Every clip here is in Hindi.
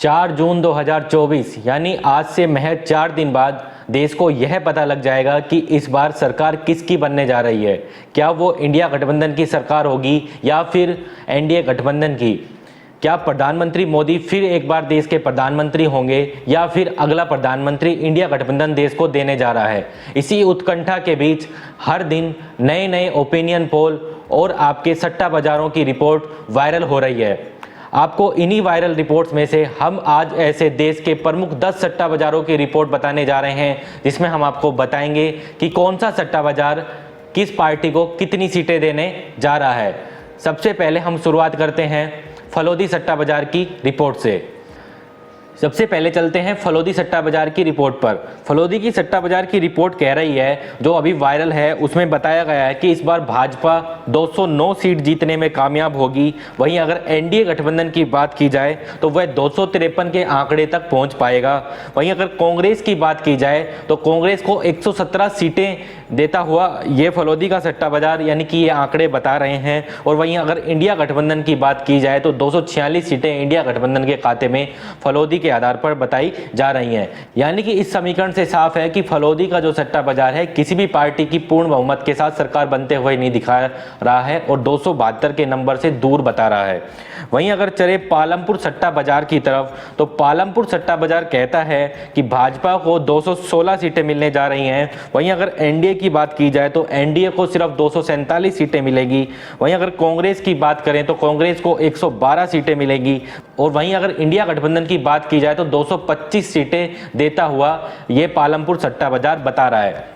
4 जून 2024 यानी आज से महज 4 दिन बाद देश को यह पता लग जाएगा कि इस बार सरकार किसकी बनने जा रही है। क्या वो इंडिया गठबंधन की सरकार होगी या फिर एनडीए गठबंधन की। क्या प्रधानमंत्री मोदी फिर एक बार देश के प्रधानमंत्री होंगे या फिर अगला प्रधानमंत्री इंडिया गठबंधन देश को देने जा रहा है। इसी उत्कंठा के बीच हर दिन नए नए ओपिनियन पोल और आपके सट्टा बाजारों की रिपोर्ट वायरल हो रही है। आपको इन्हीं वायरल रिपोर्ट्स में से हम आज ऐसे देश के प्रमुख 10 सट्टा बाजारों की रिपोर्ट बताने जा रहे हैं, जिसमें हम आपको बताएंगे कि कौन सा सट्टा बाजार किस पार्टी को कितनी सीटें देने जा रहा है। सबसे पहले हम शुरुआत करते हैं फलोदी सट्टा बाजार की रिपोर्ट से। सबसे पहले चलते हैं फलोदी सट्टा बाजार की रिपोर्ट पर। फलोदी की सट्टा बाजार की रिपोर्ट कह रही है, जो अभी वायरल है, उसमें बताया गया है कि इस बार भाजपा 209 सीट जीतने में कामयाब होगी। वहीं अगर एनडीए गठबंधन की बात की जाए तो वह 253 के आंकड़े तक पहुंच पाएगा। वहीं अगर कांग्रेस की बात की जाए तो कांग्रेस को 117 सीटें देता हुआ ये फलोदी का सट्टा बाजार यानी कि ये आंकड़े बता रहे हैं। और वहीं अगर इंडिया गठबंधन की बात की जाए तो 246 सीटें इंडिया गठबंधन के खाते में फलोदी के आधार पर बताई जा रही हैं। यानी कि इस समीकरण से साफ है कि फलोदी का जो सट्टा बाजार है किसी भी पार्टी की पूर्ण बहुमत के साथ सरकार बनते हुए नहीं दिखा रहा है और 272 के नंबर से दूर बता रहा है। वहीं अगर चले पालमपुर सट्टा बाजार की तरफ तो पालमपुर सट्टा बाजार कहता है कि भाजपा को 216 सीटें मिलने जा रही हैं। वहीं अगर एनडीए की बात की जाए तो एनडीए को सिर्फ 247 सीटें मिलेगी। वहीं अगर कांग्रेस की बात करें तो कांग्रेस को 112 सीटें मिलेगी। और वहीं अगर इंडिया गठबंधन की बात की जाए तो 225 सीटें देता हुआ ये पालमपुर सट्टा बाजार बता रहा है।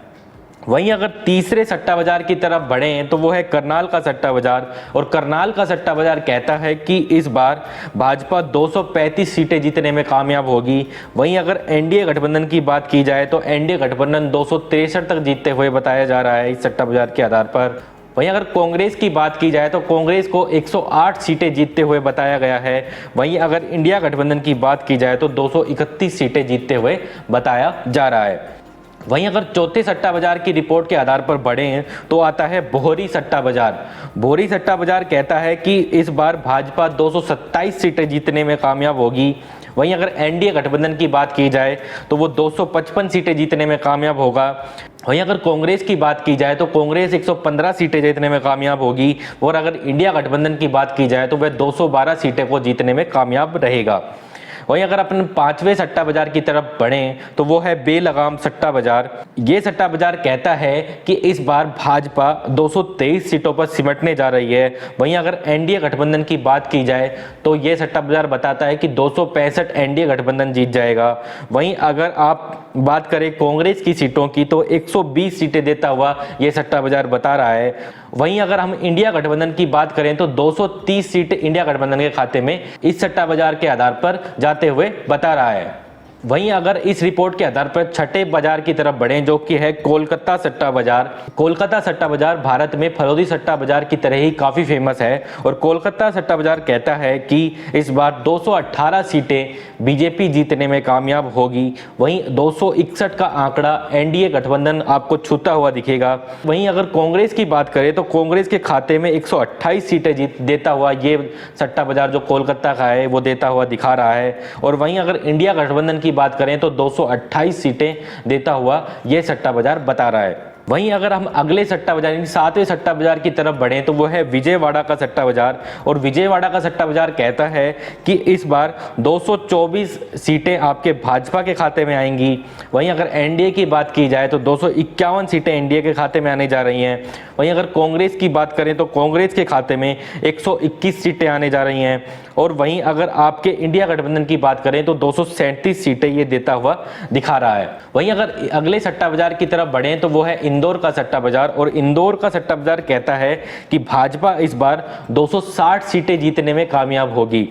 वहीं अगर तीसरे सट्टा बाजार की तरफ बढ़े तो वो है करनाल का सट्टा बाजार। और करनाल का सट्टा बाजार कहता है कि इस बार भाजपा 235 सीटें जीतने में कामयाब होगी। वहीं अगर एनडीए गठबंधन की बात की जाए तो एनडीए गठबंधन 263 तक जीतते हुए बताया जा रहा है इस सट्टा बाजार के आधार पर। वहीं अगर कांग्रेस की बात की जाए तो कांग्रेस को 108 सीटें जीतते हुए बताया गया है। वहीं अगर इंडिया गठबंधन की बात की जाए तो 231 सीटें जीतते हुए बताया जा रहा है। वहीं अगर चौथे सट्टा बाजार की रिपोर्ट के आधार पर बढ़े तो आता है बोहरी सट्टा बाजार। बोहरी सट्टा बाजार कहता है कि इस बार भाजपा 227 सीटें जीतने में कामयाब होगी। वहीं अगर एनडीए गठबंधन की बात की जाए तो वो 255 सीटें जीतने में कामयाब होगा। वहीं अगर कांग्रेस की बात की जाए तो कांग्रेस 115 सीटें जीतने में कामयाब होगी। और अगर इंडिया गठबंधन की बात की जाए तो वह 212 सीटें को जीतने में कामयाब रहेगा। वहीं अगर अपन पांचवें सट्टा बाजार की तरफ बढ़ें तो वो है बेलगाम सट्टा बाजार। ये सट्टा बाजार कहता है कि इस बार भाजपा 223 सीटों पर सिमटने जा रही है। वहीं अगर एनडीए गठबंधन की बात की जाए तो ये सट्टा बाजार बताता है कि 265 एनडीए गठबंधन जीत जाएगा। वहीं अगर आप बात करें कांग्रेस की सीटों की तो 120 सीटें देता हुआ ये सट्टा बाजार बता रहा है। वहीं अगर हम इंडिया गठबंधन की बात करें तो 230 सीट इंडिया गठबंधन के खाते में इस सट्टा बाजार के आधार पर जाते हुए बता रहा है। वहीं अगर इस रिपोर्ट के आधार पर छठे बाजार की तरफ बढ़ें जो कि है कोलकाता सट्टा बाजार। कोलकाता सट्टा बाजार भारत में फलोदी सट्टा बाजार की तरह ही काफ़ी फेमस है। और कोलकाता सट्टा बाजार कहता है कि इस बार 218 सीटें बीजेपी जीतने में कामयाब होगी। वहीं 261 का आंकड़ा एनडीए गठबंधन आपको छूता हुआ दिखेगा। वहीं अगर कांग्रेस की बात करें तो कांग्रेस के खाते में 128 सीटें देता हुआ ये सट्टा बाजार जो कोलकाता का है वो देता हुआ दिखा रहा है। और वहीं अगर इंडिया गठबंधन की बात करें तो 228 सीटें देता हुआ यह सट्टा बाजार बता रहा है। वहीं अगर हम अगले सट्टा बाजार यानी सातवें सट्टा बाजार की तरफ बढ़ें तो वो है विजयवाड़ा का सट्टा बाजार। और विजयवाड़ा का सट्टा बाजार कहता है कि इस बार 224 सीटें आपके भाजपा के खाते में आएंगी। वहीं अगर एनडीए की बात की जाए तो 251 सीटें एनडीए के खाते में आने जा रही हैं। वहीं अगर कांग्रेस की बात करें तो कांग्रेस के खाते में 121 सीटें आने जा रही हैं। और वहीं अगर आपके इंडिया गठबंधन की बात करें तो 237 सीटें ये देता हुआ दिखा रहा है। वहीं अगर अगले सट्टा बाजार की तरफ बढ़ें तो वो है इंदौर का सट्टा बाजार। और इंदौर का सट्टा बाजार कहता है कि भाजपा इस बार 260 सीटें जीतने में कामयाब होगी।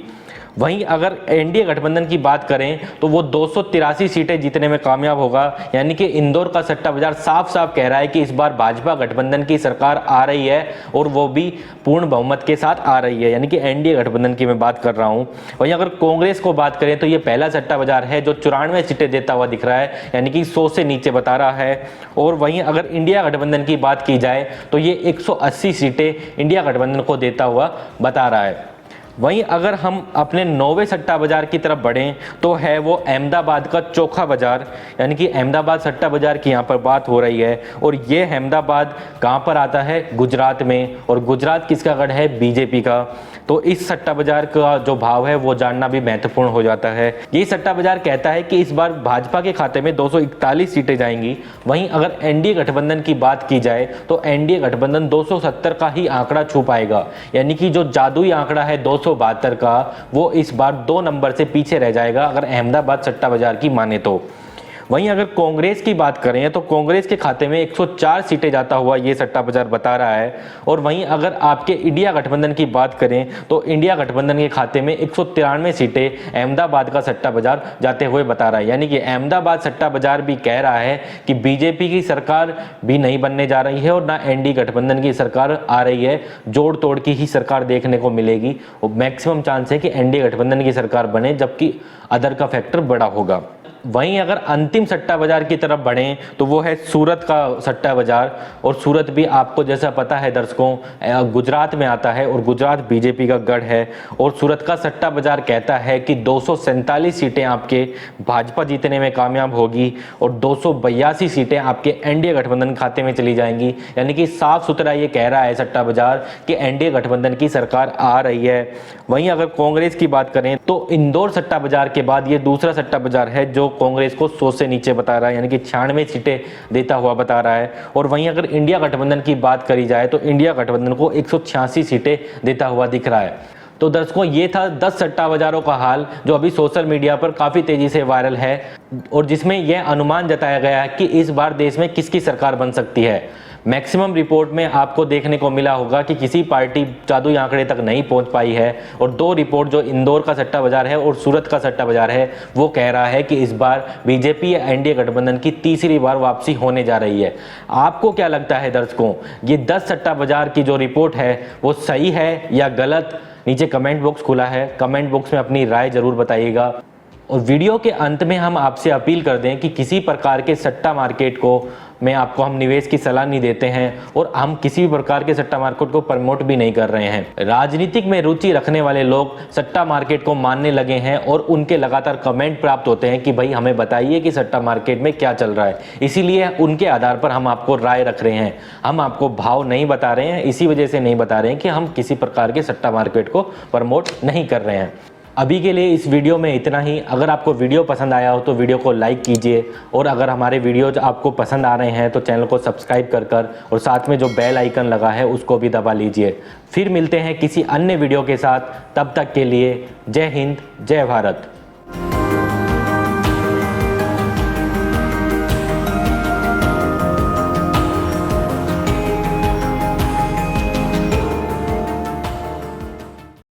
वहीं अगर एनडीए गठबंधन की बात करें तो वो 283 सीटें जीतने में कामयाब होगा। यानी कि इंदौर का सट्टा बाजार साफ साफ कह रहा है कि इस बार भाजपा गठबंधन की सरकार आ रही है और वो भी पूर्ण बहुमत के साथ आ रही है, यानी कि एनडीए गठबंधन की मैं बात कर रहा हूं। वहीं अगर कांग्रेस को बात करें तो ये पहला सट्टा बाजार है जो 94 सीटें देता हुआ दिख रहा है, यानी कि 100 से नीचे बता रहा है। और वहीं अगर इंडिया गठबंधन की बात की जाए तो ये 180 सीटें इंडिया गठबंधन को देता हुआ बता रहा है। वहीं अगर हम अपने नौवें सट्टा बाजार की तरफ बढ़ें तो है वो अहमदाबाद का चोखा बाजार, यानी कि अहमदाबाद सट्टा बाजार की यहाँ पर बात हो रही है। और ये अहमदाबाद कहाँ पर आता है? गुजरात में। और गुजरात किसका गढ़ है? बीजेपी का। तो इस सट्टा बाजार का जो भाव है वो जानना भी महत्वपूर्ण हो जाता है। ये सट्टा बाजार कहता है कि इस बार भाजपा के खाते में 241 सीटें जाएंगी। वहीं अगर एनडीए गठबंधन की बात की जाए तो एनडीए गठबंधन 270 का ही आंकड़ा छू पाएगा, यानी कि जो जादुई आंकड़ा है 272 का, वो इस बार 2 नंबर से पीछे रह जाएगा अगर अहमदाबाद सट्टा बाजार की माने तो। वहीं अगर कांग्रेस की बात करें तो कांग्रेस के खाते में 104 सीटें जाता हुआ ये सट्टा बाजार बता रहा है। और वहीं अगर आपके इंडिया गठबंधन की बात करें तो इंडिया गठबंधन के खाते में 193 सीटें अहमदाबाद का सट्टा बाजार जाते हुए बता रहा है, यानी कि अहमदाबाद सट्टा बाजार भी कह रहा है कि बीजेपी की सरकार भी नहीं बनने जा रही है और ना एनडीए गठबंधन की सरकार आ रही है, जोड़ तोड़ की ही सरकार देखने को मिलेगी। और मैक्सिमम चांस है कि एनडीए गठबंधन की सरकार बने, जबकि अदर का फैक्टर बड़ा होगा। वहीं अगर अंतिम सट्टा बाजार की तरफ बढ़ें तो वो है सूरत का सट्टा बाजार। और सूरत भी आपको जैसा पता है दर्शकों, गुजरात में आता है और गुजरात बीजेपी का गढ़ है। और सूरत का सट्टा बाजार कहता है कि 247 सीटें आपके भाजपा जीतने में कामयाब होगी और 282 सीटें आपके एनडीए गठबंधन खाते में चली जाएंगी, यानी कि साफ सुथरा ये कह रहा है सट्टा बाजार कि एनडीए गठबंधन की सरकार आ रही है। वहीं अगर कांग्रेस की बात करें तो इंदौर सट्टा बाजार के बाद ये दूसरा सट्टा बाजार है जो कांग्रेस को 100 से नीचे बता रहा है, यानी कि 96 सीटें देता हुआ बता रहा है। और वहीं अगर इंडिया गठबंधन की बात करी जाए तो इंडिया गठबंधन को 186 सीटें देता हुआ दिख रहा है। तो दर्शकों, ये था 10 सट्टा बाजारों का हाल जो अभी सोशल मीडिया पर काफी तेजी से वायरल है और जिसमें यह अनुमान जताया गया है कि इस बार देश में किसकी सरकार बन सकती है। मैक्सिमम रिपोर्ट में आपको देखने को मिला होगा कि किसी पार्टी जादुई आंकड़े तक नहीं पहुंच पाई है। और 2 रिपोर्ट जो इंदौर का सट्टा बाजार है और सूरत का सट्टा बाजार है वो कह रहा है कि इस बार बीजेपी या एनडीए गठबंधन की तीसरी बार वापसी होने जा रही है। आपको क्या लगता है दर्शकों, ये 10 सट्टा बाजार की जो रिपोर्ट है वो सही है या गलत? नीचे कमेंट बॉक्स खुला है, कमेंट बॉक्स में अपनी राय जरूर बताइएगा। और वीडियो के अंत में हम आपसे अपील कर दें कि किसी प्रकार के सट्टा मार्केट को में आपको हम निवेश की सलाह नहीं देते हैं और हम किसी भी प्रकार के सट्टा मार्केट को प्रमोट भी नहीं कर रहे हैं। राजनीतिक में रुचि रखने वाले लोग सट्टा मार्केट को मानने लगे हैं और उनके लगातार कमेंट प्राप्त होते हैं कि भाई हमें बताइए कि सट्टा मार्केट में क्या चल रहा है, इसीलिए उनके आधार पर हम आपको राय रख रहे हैं। हम आपको भाव नहीं बता रहे हैं, इसी वजह से नहीं बता रहे हैं कि हम किसी प्रकार के सट्टा मार्केट को प्रमोट नहीं कर रहे हैं। अभी के लिए इस वीडियो में इतना ही। अगर आपको वीडियो पसंद आया हो तो वीडियो को लाइक कीजिए और अगर हमारे वीडियोज आपको पसंद आ रहे हैं तो चैनल को सब्सक्राइब कर और साथ में जो बेल आइकन लगा है उसको भी दबा लीजिए। फिर मिलते हैं किसी अन्य वीडियो के साथ, तब तक के लिए जय हिंद, जय भारत।